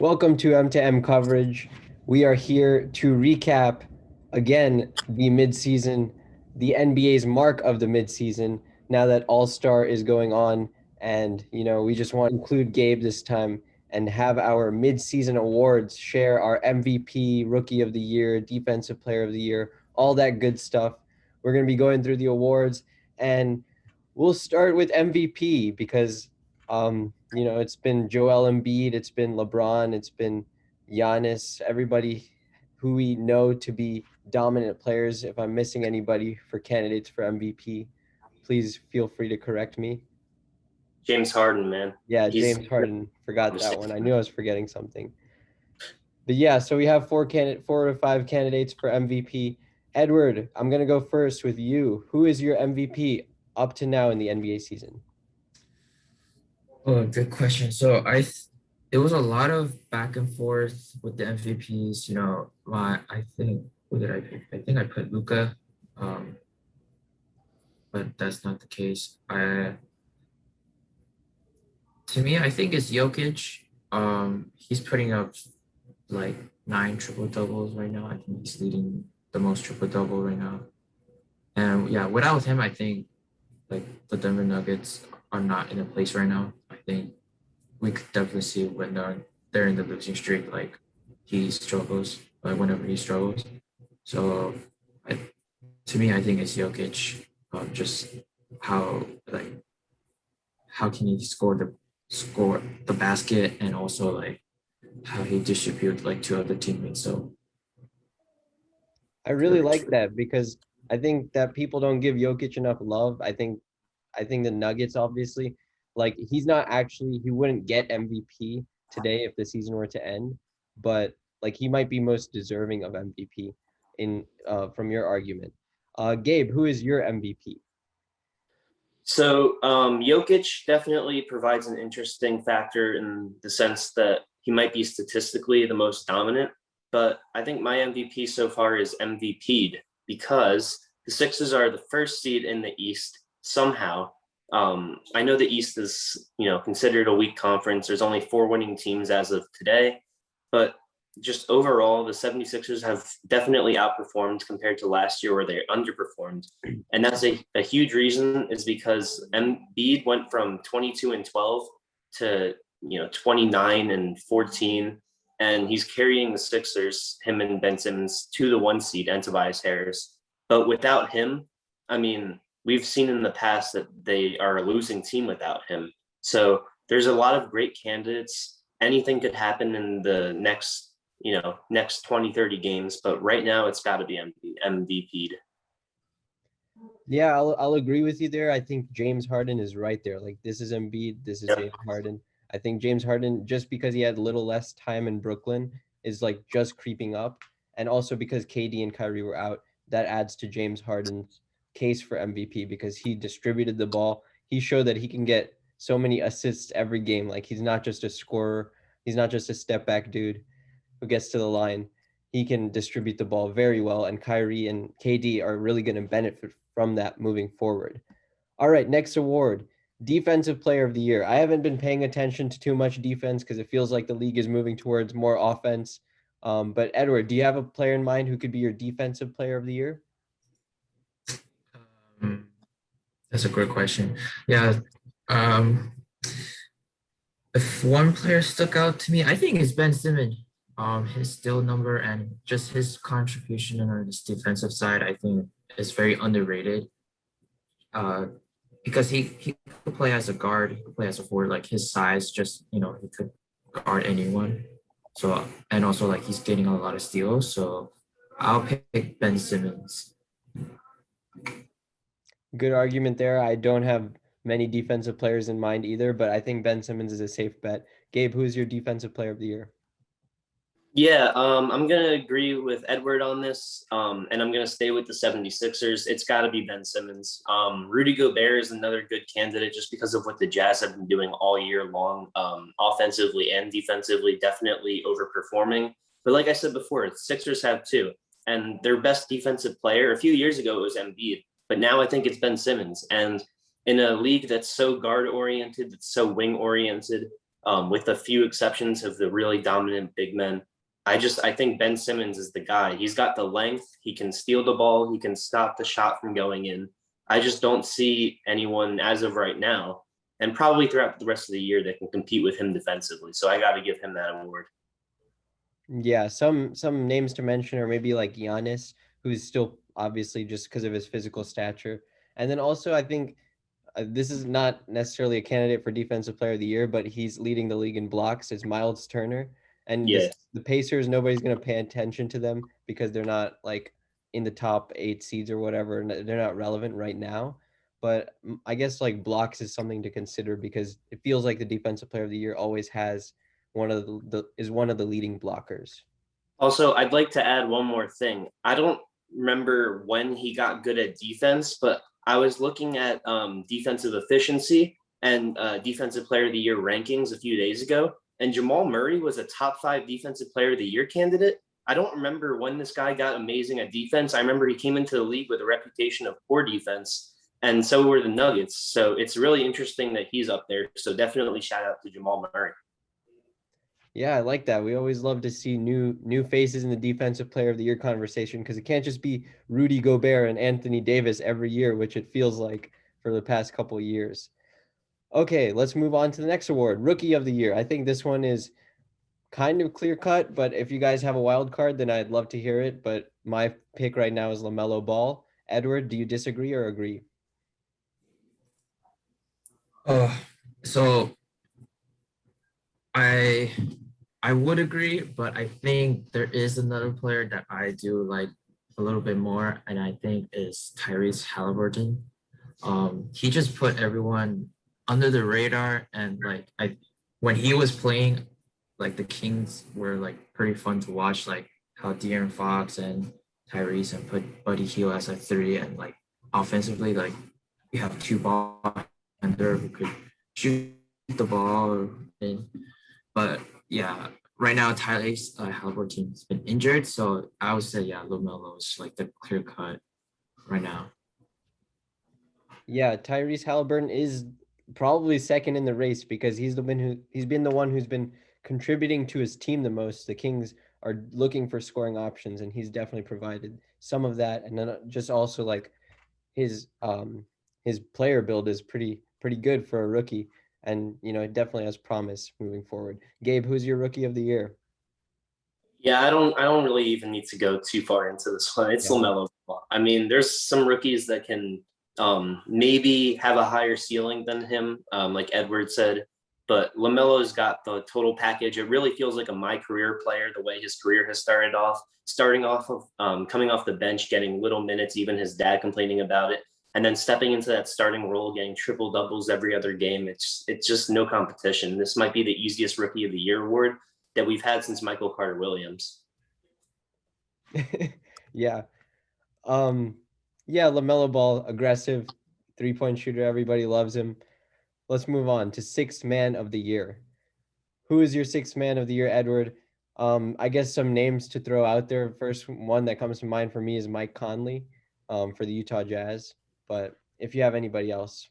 Welcome to M2M coverage. We are here to recap again the midseason, the NBA's mark of the midseason. Now that All-Star is going on, and we just want to include Gabe this time and have our midseason awards, share our MVP, Rookie of the Year, Defensive Player of the Year, all that good stuff. We're going to be going through the awards, and we'll start with MVP because it's been Joel Embiid, it's been LeBron, it's been Giannis, everybody who we know to be dominant players. If I'm missing anybody for candidates for MVP, please feel free to correct me. James Harden, man. Yeah, He's James Harden, forgot that one. I conversation. knew I was forgetting something. But yeah, so we have four to five candidates for MVP. Edward, I'm gonna go first with you. Who is your MVP up to now in the NBA season? Oh, good question. It was a lot of back and forth with the MVPs. I think who did I pick? I think I put Luca, um, but that's not the case. To me, I think it's Jokic. He's putting up like 9 triple doubles right now. I think he's leading the most triple double right now. And yeah, without him, I think like the Denver Nuggets are not in a place right now. I think we could definitely see when they're in the losing streak, like he struggles, like whenever he struggles. So, I, to me, I think it's Jokic. Just how like how can he score the basket and also like how he distribute like to other teammates. So I really like that because I think that people don't give Jokic enough love. I think the Nuggets obviously, like he wouldn't get MVP today if the season were to end, but like he might be most deserving of MVP in from your argument. Gabe, who is your MVP? Jokic definitely provides an interesting factor in the sense that he might be statistically the most dominant, but I think my MVP so far is MVP'd because the Sixers are the first seed in the East somehow. I know the East is, considered a weak conference. There's only four winning teams as of today, but just overall, the 76ers have definitely outperformed compared to last year where they underperformed. And that's a huge reason is because Embiid went from 22 and 12 to 29 and 14, and he's carrying the Sixers, him and Ben Simmons, to the one seed and Tobias Harris. But without him, I mean, we've seen in the past that they are a losing team without him. So there's a lot of great candidates. Anything could happen in the next 20, 30 games, but right now it's got to be MVP'd. Yeah, I'll agree with you there. I think James Harden is right there. Like this is Embiid, this is James Yep. Harden. I think James Harden, just because he had a little less time in Brooklyn, is like just creeping up. And also because KD and Kyrie were out, that adds to James Harden's case for MVP because he distributed the ball. He showed that he can get so many assists every game. Like he's not just a scorer, he's not just a step back dude who gets to the line. He can distribute the ball very well, and Kyrie and KD are really going to benefit from that moving forward. All right, next award, Defensive Player of the Year. I haven't been paying attention to too much defense because it feels like the league is moving towards more offense. But Edward, do you have a player in mind who could be your Defensive Player of the Year? um, that's a great question. Yeah. Um, if one player stuck out to me, I think it's Ben Simmons. His steal number and just his contribution on his defensive side, I think is very underrated. Uh, because he could play as a guard, he could play as a forward. Like his size, just he could guard anyone. So and also like he's getting a lot of steals. So I'll pick Ben Simmons. Good argument there. I don't have many defensive players in mind either, but I think Ben Simmons is a safe bet. Gabe, who is your Defensive Player of the Year? Yeah, I'm going to agree with Edward on this, and I'm going to stay with the 76ers. It's got to be Ben Simmons. Rudy Gobert is another good candidate just because of what the Jazz have been doing all year long, offensively and defensively, definitely overperforming. But like I said before, the Sixers have too. And their best defensive player, a few years ago, it was Embiid, but now I think it's Ben Simmons. And in a league that's so guard oriented, that's so wing oriented, with a few exceptions of the really dominant big men. I think Ben Simmons is the guy. He's got the length. He can steal the ball. He can stop the shot from going in. I just don't see anyone as of right now, and probably throughout the rest of the year, that can compete with him defensively. So I got to give him that award. Yeah, some names to mention are maybe like Giannis, who's still obviously just because of his physical stature. And then also I think this is not necessarily a candidate for defensive player of the year, but he's leading the league in blocks. It's Miles Turner. And Yeah. the Pacers, nobody's going to pay attention to them because they're not like in the top 8 seeds or whatever. They're not relevant right now. But I guess like blocks is something to consider because it feels like the defensive player of the year always has one of the leading blockers. Also, I'd like to add one more thing. I don't remember when he got good at defense, but I was looking at defensive efficiency and defensive player of the year rankings a few days ago, and Jamal Murray was a top 5 defensive player of the year candidate. I don't remember when this guy got amazing at defense. I remember he came into the league with a reputation of poor defense, and so were the Nuggets. So it's really interesting that he's up there. So definitely shout out to Jamal Murray. Yeah, I like that. We always love to see new faces in the defensive player of the year conversation because it can't just be Rudy Gobert and Anthony Davis every year, which it feels like for the past couple of years. Okay, let's move on to the next award, Rookie of the Year. I think this one is kind of clear cut, but if you guys have a wild card, then I'd love to hear it. But my pick right now is LaMelo Ball. Edward, do you disagree or agree? So I I would agree, but I think there is another player that I do like a little bit more, and I think is Tyrese Halliburton. He just put everyone under the radar, and like when he was playing, like the Kings were like pretty fun to watch, like how De'Aaron Fox and Tyrese and put Buddy Hield as a 3, and like offensively, like we have 2 ball handler who could shoot the ball, but yeah, right now Tyrese Halliburton's been injured, so I would say yeah, LaMelo is like the clear cut right now. Yeah, Tyrese Halliburton is probably second in the race because he's been the one who's been contributing to his team the most. The Kings are looking for scoring options, and he's definitely provided some of that. And then just also like his his player build is pretty good for a rookie, and it definitely has promise moving forward. Gabe, who's your Rookie of the Year? Yeah, I don't really even need to go too far into this one. It's Yeah. LaMelo Ball. I mean, there's some rookies that can maybe have a higher ceiling than him, like Edward said. But LaMelo's got the total package. It really feels like a my career player, the way his career has starting off of coming off the bench, getting little minutes, even his dad complaining about it, and then stepping into that starting role, getting triple doubles every other game. It's just no competition. This might be the easiest Rookie of the Year award that we've had since Michael Carter Williams. Yeah. Um, yeah, LaMelo Ball, aggressive, 3-point shooter. Everybody loves him. Let's move on to Sixth Man of the Year. Who is your Sixth Man of the Year, Edward? I guess some names to throw out there. First one that comes to mind for me is Mike Conley, for the Utah Jazz. But if you have anybody else.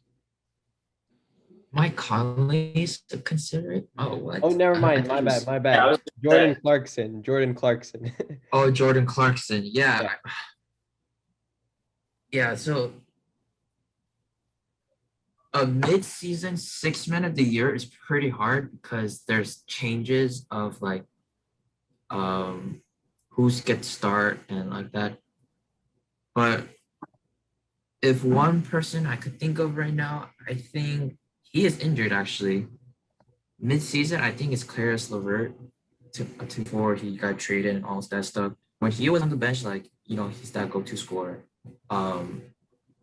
Mike Conley's considered. Oh, Oh, what? never I mind. think My he bad. was. My Yeah, I bad. was Jordan Clarkson. Jordan Clarkson. Oh, Jordan Clarkson. Yeah, Yeah. yeah. So a mid-season 6 man of the year is pretty hard because there's changes of like um who's get start and like that. But if one person I could think of right now, I think he is injured actually. Mid-season, I think it's Caris LeVert to before he got traded and all that stuff. When he was on the bench, like he's that go-to scorer. Um,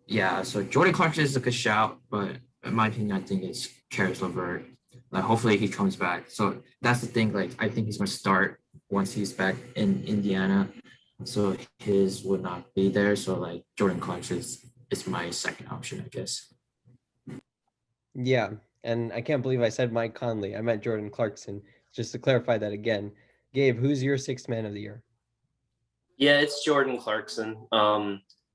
yeah, so Jordan Clarkson is a good shout, but in my opinion, I think it's Caris LeVert. Like hopefully he comes back. So that's the thing. Like I think he's gonna start once he's back in Indiana. So his would not be there. So like Jordan Clarkson is my second option, I guess. Yeah. And I can't believe I said Mike Conley. I meant Jordan Clarkson. Just to clarify that again. Gabe, who's your Sixth Man of the Year? Yeah, it's Jordan Clarkson.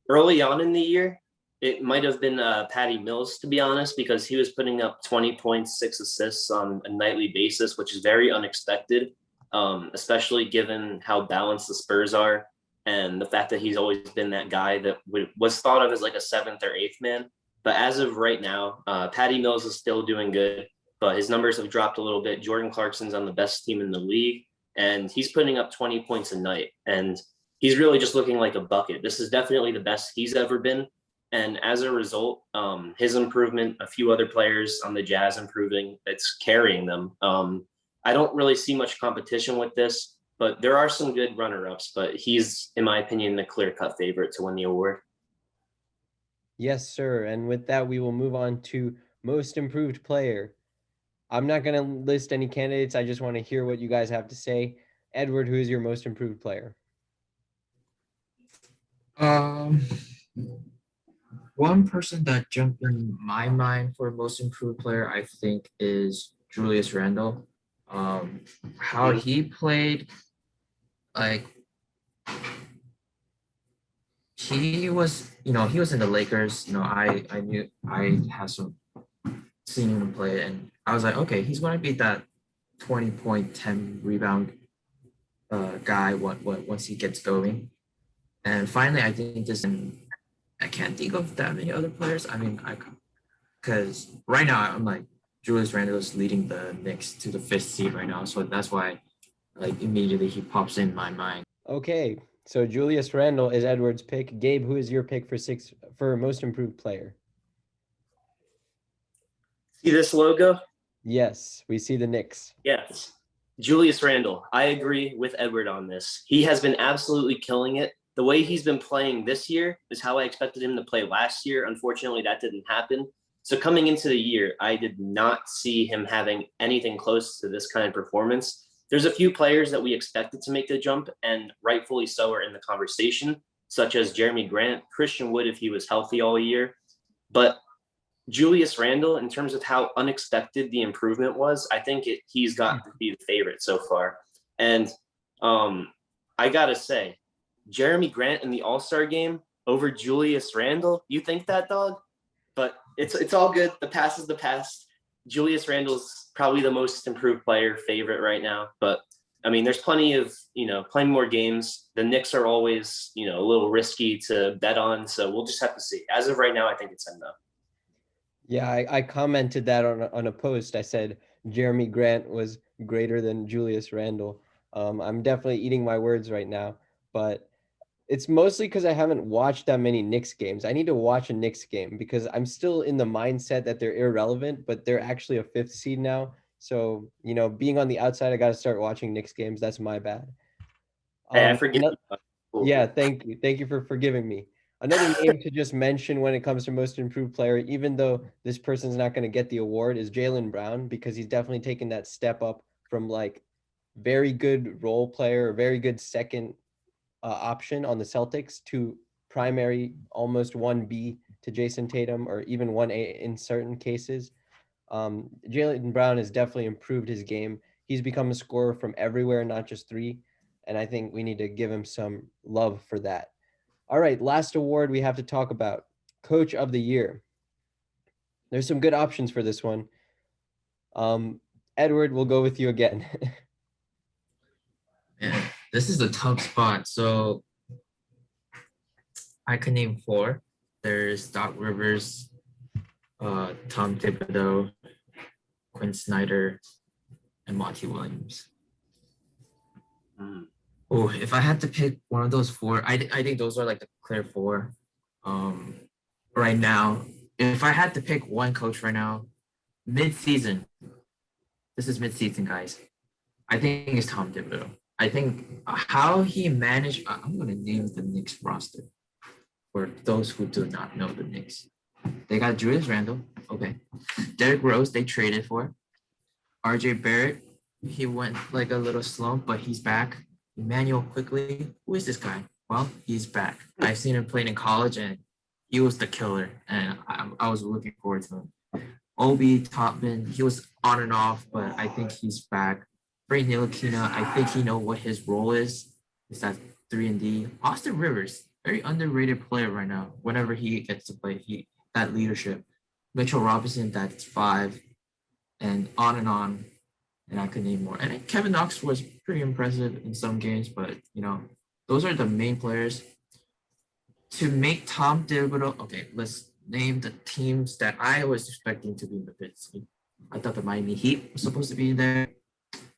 Early on in the year, it might have been Patty Mills, to be honest, because he was putting up 20 points, 6 assists on a nightly basis, which is very unexpected, especially given how balanced the Spurs are and the fact that he's always been that guy that was thought of as like a seventh or eighth man. But as of right now, Patty Mills is still doing good, but his numbers have dropped a little bit. Jordan Clarkson's on the best team in the league, and he's putting up 20 points a night. And he's really just looking like a bucket. This is definitely the best he's ever been. And as a result, his improvement, a few other players on the Jazz improving, it's carrying them. I don't really see much competition with this, but there are some good runner-ups, but he's, in my opinion, the clear-cut favorite to win the award. Yes, sir. And with that, we will move on to most improved player. I'm not going to list any candidates. I just want to hear what you guys have to say. Edward, who is your most improved player? One person that jumped in my mind for most improved player, I think, is Julius Randle. How he played, like he was in the Lakers. I had some seen him play, and I was like, okay, he's going to be that 20 point, 10 rebound guy once he gets going. And finally, I think I can't think of that many other players. I mean, because right now I'm like Julius Randle is leading the Knicks to the 5th seed right now, so that's why like immediately he pops in my mind. Okay, so Julius Randle is Edward's pick. Gabe, who is your pick for most improved player? See this logo? Yes, we see the Knicks. Yes. Julius Randle. I agree with Edward on this. He has been absolutely killing it. The way he's been playing this year is how I expected him to play last year. Unfortunately, that didn't happen. So coming into the year, I did not see him having anything close to this kind of performance. There's a few players that we expected to make the jump, and rightfully so are in the conversation, such as Jeremy Grant, Christian Wood if he was healthy all year. But Julius Randle, in terms of how unexpected the improvement was, I think he's got to be the favorite so far. And I got to say, Jeremy Grant in the All-Star game over Julius Randle. You think that, dog? But it's all good. The past is the past. Julius Randle's probably the most improved player favorite right now. But I mean, there's plenty more games. The Knicks are always, a little risky to bet on. So we'll just have to see. As of right now, I think it's him though. Yeah, I commented that on a post. I said Jeremy Grant was greater than Julius Randle. I'm definitely eating my words right now, but it's mostly because I haven't watched that many Knicks games. I need to watch a Knicks game because I'm still in the mindset that they're irrelevant, but they're actually a 5th seed now. So, being on the outside, I got to start watching Knicks games. That's my bad. Hey, I forgive you. Cool. Yeah, thank you. Thank you for forgiving me. Another name to just mention when it comes to most improved player, even though this person's not going to get the award, is Jaylen Brown, because he's definitely taken that step up from like very good role player, very good second option on the Celtics to primary almost 1B to Jason Tatum, or even 1A in certain cases. Jaylen Brown has definitely improved his game. He's become a scorer from everywhere, not just three. And I think we need to give him some love for that. All right, last award we have to talk about, Coach of the Year. There's some good options for this one. Edward, we'll go with you again. Man, this is a tough spot. So I can name 4. There's Doc Rivers, Tom Thibodeau, Quinn Snyder, and Monty Williams. Oh, if I had to pick one of those 4, I think those are like the clear 4. Right now, if I had to pick one coach right now, mid-season, this is mid-season, guys. I think it's Tom Thibodeau. I think how he managed, I'm going to name the Knicks roster for those who do not know the Knicks. They got Julius Randle, okay. Derrick Rose, they traded for. RJ Barrett, he went like a little slump, but he's back. Emmanuel Quickly, who is this guy? Well, he's back. I've seen him playing in college, and he was the killer, and I was looking forward to him. Obi Toppin, he was on and off, but I think he's back. Frank Ntilikina, I think he knows what his role is. It's that 3-and-D. Austin Rivers, very underrated player right now. Whenever he gets to play, that leadership. Mitchell Robinson, that's 5, and on and on. And I could name more. And then Kevin Knox was pretty impressive in some games, but those are the main players. To make Tom Thibodeau, okay, let's name the teams that I was expecting to be in the pit. I thought the Miami Heat was supposed to be there.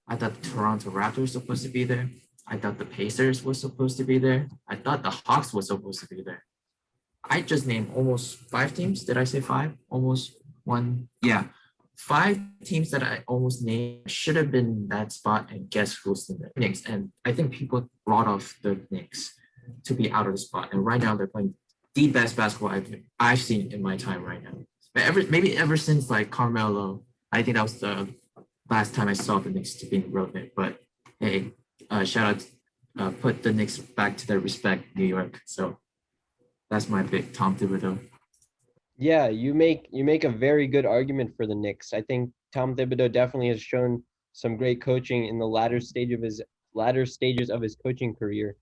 I thought the Toronto Raptors was supposed to be there. I thought the Pacers was supposed to be there. I thought the Hawks was supposed to be there. I just named almost 5 teams. Did I say 5? Almost one. Yeah. 5 teams that I almost named should have been in that spot, and guess who's in the Knicks? And I think people brought off the Knicks to be out of the spot. And right now they're playing the best basketball I've seen in my time right now. Maybe ever since like Carmelo. I think that was the last time I saw the Knicks to being relevant. But hey, shout out, put the Knicks back to their respect, New York. So that's my pick, Tom Thibodeau. Yeah, you make a very good argument for the Knicks. I think Tom Thibodeau definitely has shown some great coaching in the latter stages of his coaching career.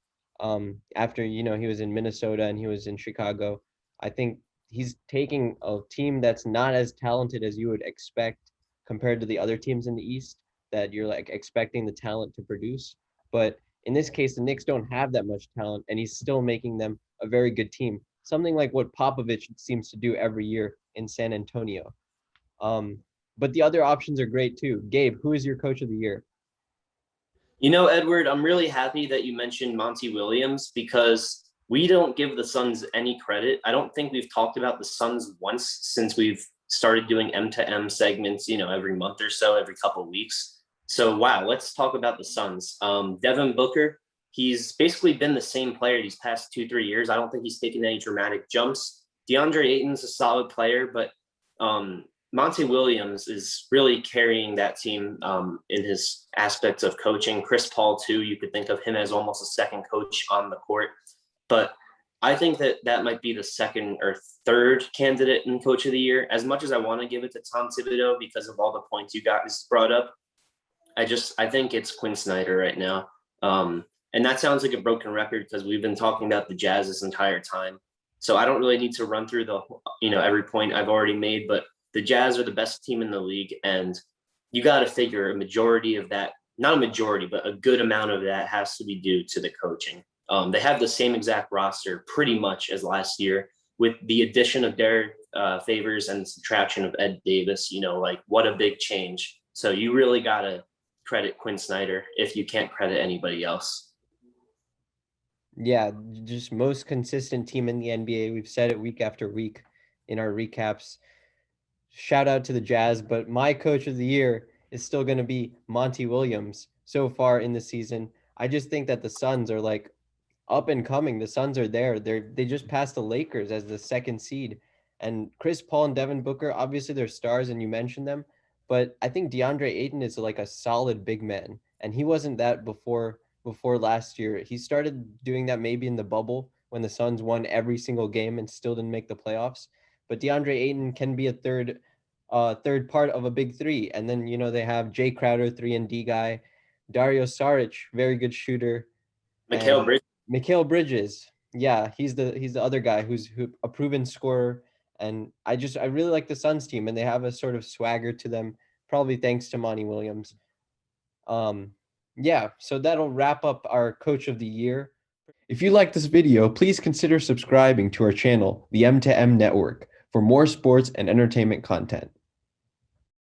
After he was in Minnesota and he was in Chicago, I think he's taking a team that's not as talented as you would expect compared to the other teams in the East that you're like expecting the talent to produce. But in this case, the Knicks don't have that much talent, and he's still making them a very good team. Something like what Popovich seems to do every year in San Antonio. But the other options are great too. Gabe, who is your coach of the year? Edward, I'm really happy that you mentioned Monty Williams because we don't give the Suns any credit. I don't think we've talked about the Suns once since we've started doing M2M segments, every month or so, every couple of weeks. So, wow, let's talk about the Suns. Devin Booker, he's basically been the same player these past 2-3 years. I don't think he's taken any dramatic jumps. DeAndre Ayton's a solid player, but Monty Williams is really carrying that team in his aspects of coaching. Chris Paul, too, you could think of him as almost a second coach on the court. But I think that might be the second or third candidate in Coach of the Year. As much as I want to give it to Tom Thibodeau because of all the points you guys brought up, I think it's Quinn Snyder right now. And that sounds like a broken record because we've been talking about the Jazz this entire time. So I don't really need to run through every point I've already made, but the Jazz are the best team in the league. And you got to figure a majority of that, not a majority, but a good amount of that has to be due to the coaching. They have the same exact roster pretty much as last year with the addition of Derek Favors and subtraction of Ed Davis, what a big change. So you really got to credit Quinn Snyder if you can't credit anybody else. Yeah, just most consistent team in the NBA. We've said it week after week in our recaps. Shout out to the Jazz, but my coach of the year is still going to be Monty Williams so far in the season. I just think that the Suns are like up and coming. The Suns are there. They just passed the Lakers as the second seed. And Chris Paul and Devin Booker, obviously they're stars and you mentioned them, but I think DeAndre Ayton is like a solid big man. And he wasn't that before last year. He started doing that maybe in the bubble when the Suns won every single game and still didn't make the playoffs. But DeAndre Ayton can be a third part of a big three. And then, they have Jay Crowder, 3-and-D guy, Dario Saric, very good shooter. Mikal Bridges. Yeah, he's the other guy who's a proven scorer. And I really like the Suns team, and they have a sort of swagger to them, probably thanks to Monty Williams. Yeah, so that'll wrap up our Coach of the Year. If you like this video, please consider subscribing to our channel, the M2M Network, for more sports and entertainment content.